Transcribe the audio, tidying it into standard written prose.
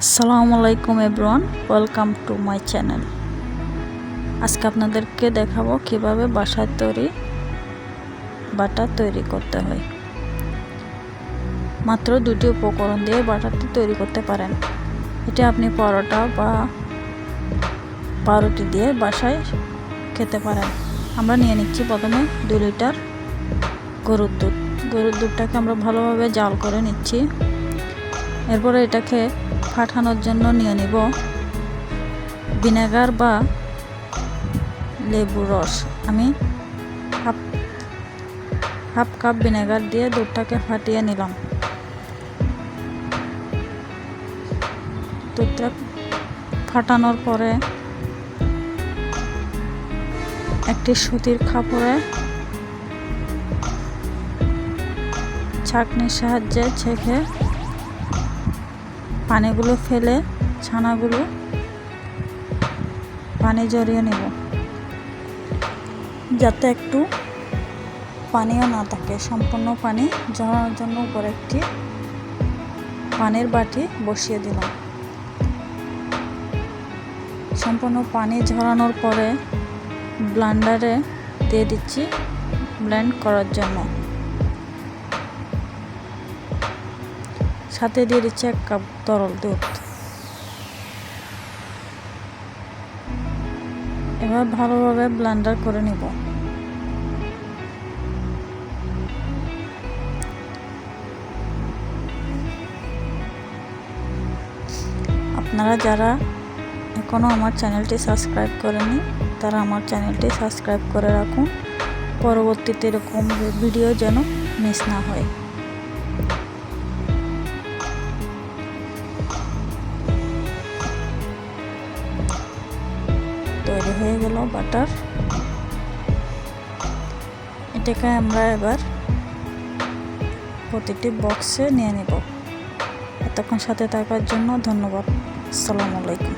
আসসালামু আলাইকুম everyone, welcome to my channel. আজকে আপনাদেরকে দেখাবো কিভাবে বাসায় বাটার তৈরি করতে হয়। মাত্র দুটি উপকরণ দিয়ে বাটারটি তৈরি করতে পারেন। এটা আপনি পরোটা বা পাউরুটি দিয়ে বাসায় খেতে পারেন। আমরা নিয়ে নিচ্ছি প্রথমে 2 লিটার গরুর দুধ। গরুর দুধটাকে আমরা ভালোভাবে জাল করে নিচ্ছি। এরপরে এটাকে ফাটানোর জন্য নিয়ে নিব ভিনেগার বা লেবুর রস। আমি হাফ কাপ ভিনেগার দিয়ে দুধটাকে ফাটিয়ে নিলাম। দুধটা ফাটানোর পরে একটি সুতির কাপড়ে ছাঁকনির সাহায্যে ছেঁকে পানিগুলো ফেলে ছানাগুলো পানি ঝরিয়ে নেব, যাতে একটু পানিও না থাকে। সম্পূর্ণ পানি ঝরানোর জন্য উপরে একটি পানির বাটি বসিয়ে দিলাম। সম্পূর্ণ পানি ঝরানোর পরে ব্লেন্ডারে দিয়ে দিচ্ছি ব্লেন্ড করার জন্য। সাথে দিয়ে দিচ্ছি 1 কাপ তরল দুধ। এবার ভালোভাবে ব্লেন্ডার করে নিব। আপনারা যারা এখনও আমার চ্যানেলটি সাবস্ক্রাইব করেনি তারা আমার চ্যানেলটি সাবস্ক্রাইব করে রাখুন, পরবর্তীতে এরকম ভিডিও যেন মিস না হয়। তৈরি হয়ে গেল বাটার। এটাকে আমরা এবার প্রতিটি বক্সে নিয়ে নেব। এতক্ষণ সাথে থাকার জন্য ধন্যবাদ। আসসালামু আলাইকুম।